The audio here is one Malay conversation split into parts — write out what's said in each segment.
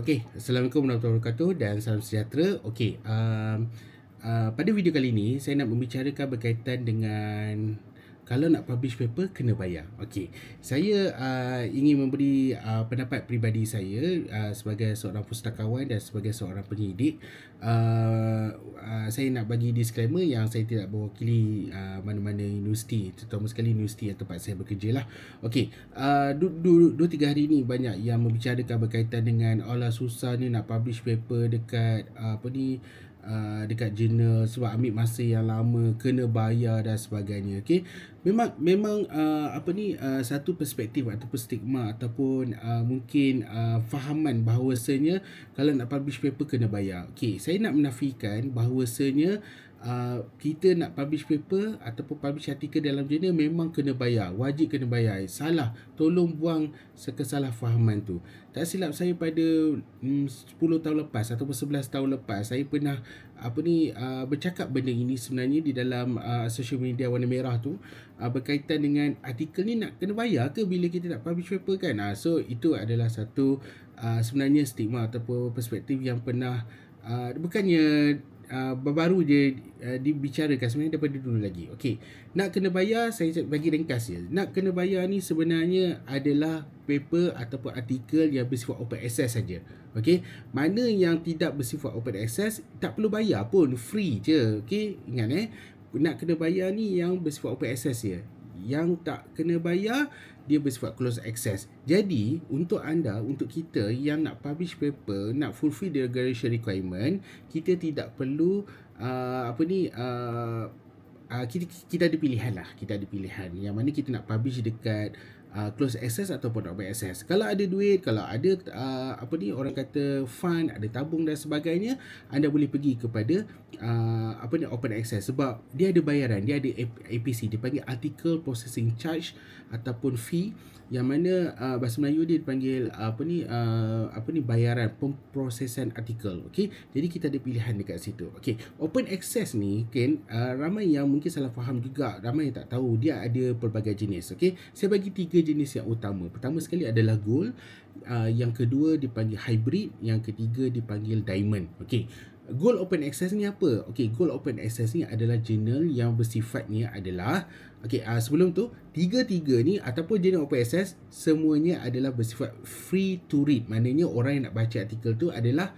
Okey, Assalamualaikum warahmatullahi wabarakatuh dan salam sejahtera. Okey, pada video kali ini saya nak membicarakan berkaitan dengan kalau nak publish paper kena bayar. Okey, saya ingin memberi pendapat peribadi saya sebagai seorang pustakawan dan sebagai seorang penyidik. Saya nak bagi disclaimer yang saya tidak mewakili mana-mana universiti, terutama sekali universiti yang tempat saya bekerja lah. Okey, 2-3 hari ni banyak yang membicarakan berkaitan dengan susah ni nak publish paper dekat dekat jurnal sebab ambil masa yang lama, kena bayar dan sebagainya. Okey, memang satu perspektif ataupun stigma ataupun mungkin fahaman bahawasanya kalau nak publish paper kena bayar. Okey, saya nak menafikan bahawasanya kita nak publish paper ataupun publish artikel dalam jurnal memang kena bayar, wajib kena bayar. Salah, tolong buang kesalahfahaman tu. Tak silap saya pada 10 tahun lepas ataupun 11 tahun lepas saya pernah bercakap benda ini sebenarnya di dalam social media warna merah tu, berkaitan dengan artikel ni nak kena bayar ke bila kita nak publish paper kan. So itu adalah satu sebenarnya stigma ataupun perspektif yang pernah bukannya baru je dibicarakan sebenarnya daripada dulu lagi. Okey, nak kena bayar, saya bagi ringkas je. Nak kena bayar ni sebenarnya adalah paper ataupun artikel yang bersifat open access saja. Okey, mana yang tidak bersifat open access tak perlu bayar pun, free je. Okey, ingat nak kena bayar ni yang bersifat open access je. Yang tak kena bayar dia bersifat close access. Jadi untuk kita yang nak publish paper, nak fulfill the regulation requirement, kita tidak perlu kita ada pilihan lah. Kita ada pilihan yang mana kita nak publish dekat close access ataupun open access. Kalau ada duit, kalau ada orang kata fund, ada tabung dan sebagainya, anda boleh pergi kepada open access sebab dia ada bayaran, dia ada APC, dipanggil article processing charge ataupun fee, yang mana bahasa Melayu dia dipanggil bayaran pemprosesan artikel. Okey, jadi kita ada pilihan dekat situ. Okey, open access ni kan ramai yang mungkin salah faham juga, ramai yang tak tahu dia ada pelbagai jenis. Okey, saya bagi 3 jenis yang utama. Pertama sekali adalah gold, yang kedua dipanggil hybrid, yang ketiga dipanggil diamond. Okey, gold open access ni apa? Okey, gold open access ni adalah jurnal yang bersifatnya adalah sebelum tu tiga-tiga ni ataupun jurnal open access semuanya adalah bersifat free to read. Maknanya orang yang nak baca artikel tu adalah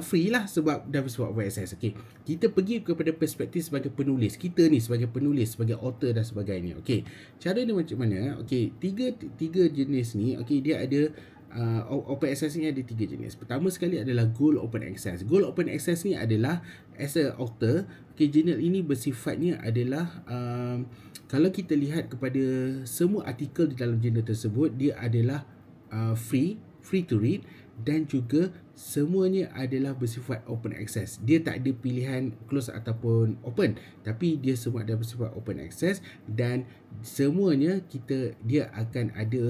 free lah sebab dah bersifat open access. Okey, kita pergi kepada perspektif sebagai penulis. Kita ni sebagai penulis, sebagai author dan sebagainya. Okey, cara dia macam mana? Okey, tiga jenis ni, okey, dia ada open access ni ada 3 jenis. Pertama sekali adalah gold open access. Gold open access ni adalah as a author, jurnal ini bersifatnya adalah kalau kita lihat kepada semua artikel di dalam jurnal tersebut, dia adalah free to read dan juga semuanya adalah bersifat open access. Dia tak ada pilihan close ataupun open, tapi dia semua adalah bersifat open access dan semuanya dia akan ada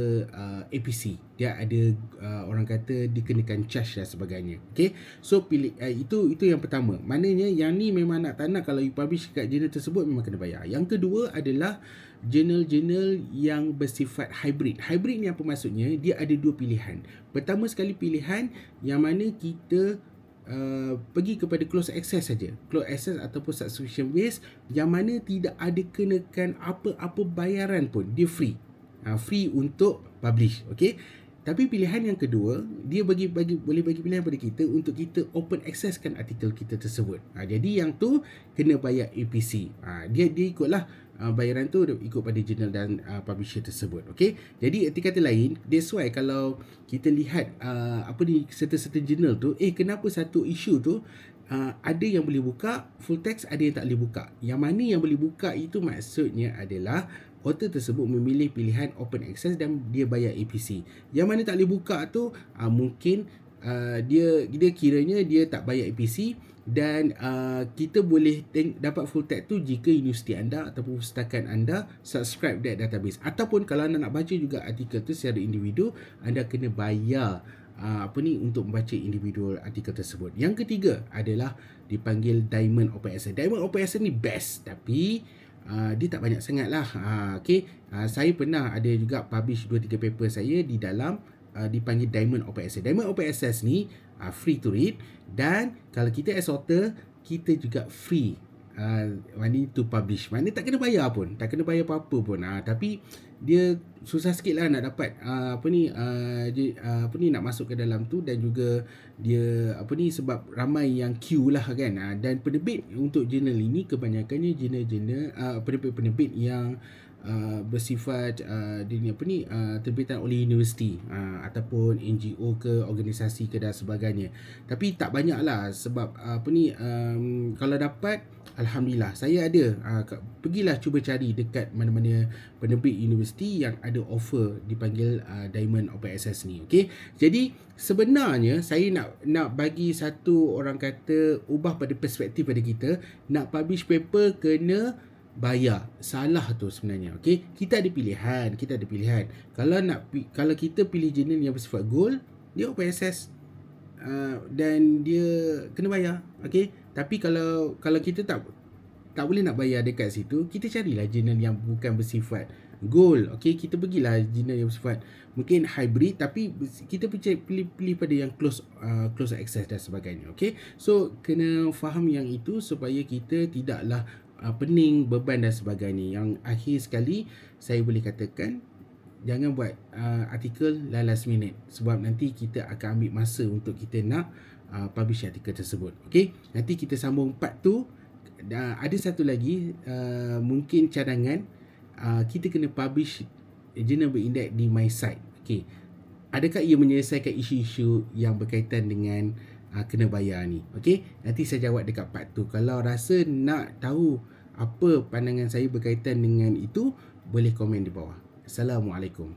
APC. Dia ada orang kata dikenakan charge dan sebagainya. Okey, so pilih itu yang pertama. Maknanya yang ni memang nak tak nak kalau you publish kat jurnal tersebut memang kena bayar. Yang kedua adalah jurnal-jurnal yang bersifat hybrid. Hybrid ni apa maksudnya? Dia ada 2 pilihan. Pertama sekali pilihan yang mana kita pergi kepada close access saja. Close access ataupun subscription base yang mana tidak ada kenakan apa-apa bayaran pun. Dia free. Free untuk publish. Okey. Tapi pilihan yang kedua, dia boleh bagi pilihan pada kita untuk kita open accesskan artikel kita tersebut. Jadi yang tu kena bayar APC. Dia ikutlah bayaran tu ikut pada jurnal dan publisher tersebut. Okey. Jadi erti kata lain, that's why kalau kita lihat certain jurnal tu, kenapa satu isu tu ada yang boleh buka full text, ada yang tak boleh buka. Yang mana yang boleh buka itu maksudnya adalah author tersebut memilih pilihan open access dan dia bayar APC. Yang mana tak boleh buka tu mungkin dia kiranya dia tak bayar APC dan kita boleh dapat full text tu jika universiti anda ataupun perpustakaan anda subscribe that database. Ataupun kalau anda nak baca juga artikel tu secara individu, anda kena bayar untuk membaca individual artikel tersebut. Yang ketiga adalah dipanggil diamond open access. Diamond open access ni best, tapi dia tak banyak sangat lah. Saya pernah ada juga publish 2-3 paper saya di dalam dipanggil Diamond Open Access. Diamond Open Access ni free to read, dan kalau kita as author, kita juga free money to publish. Maknanya tak kena bayar pun, tak kena bayar apa-apa pun. Tapi dia susah sikit lah nak dapat nak masuk ke dalam tu, dan juga dia sebab ramai yang queue lah kan. Dan penerbit untuk jurnal ini kebanyakannya jurnal-jurnal penerbit yang bersifat terbitan oleh universiti ataupun NGO ke, organisasi ke dan sebagainya. Tapi tak banyak lah, sebab kalau dapat, alhamdulillah, saya ada pergilah cuba cari dekat mana-mana penerbit universiti yang ada offer dipanggil Diamond Open Access ni. Okey, jadi sebenarnya saya nak bagi satu, orang kata, ubah pada perspektif pada kita. Nak publish paper kena bayar. Salah tu sebenarnya. Okey, kita ada pilihan, kalau kita pilih jurnal yang bersifat gold, dia open access dan dia kena bayar. Okey, tapi kalau kita tak boleh nak bayar dekat situ, kita carilah jurnal yang bukan bersifat gold. Okey, kita pergilah jurnal yang bersifat mungkin hybrid, tapi kita pilih pada yang close access dan sebagainya. Okey, so kena faham yang itu supaya kita tidaklah pening, beban dan sebagainya. Yang akhir sekali saya boleh katakan, jangan buat artikel last minute, sebab nanti kita akan ambil masa untuk kita nak publish artikel tersebut. Okey, nanti kita sambung part tu. Ada satu lagi mungkin cadangan, kita kena publish jurnal berindeks di my site. Okey, adakah ia menyelesaikan isu-isu yang berkaitan dengan kena bayar ni? Okey, nanti saya jawab dekat part tu. Kalau rasa nak tahu apa pandangan saya berkaitan dengan itu, boleh komen di bawah. Assalamualaikum.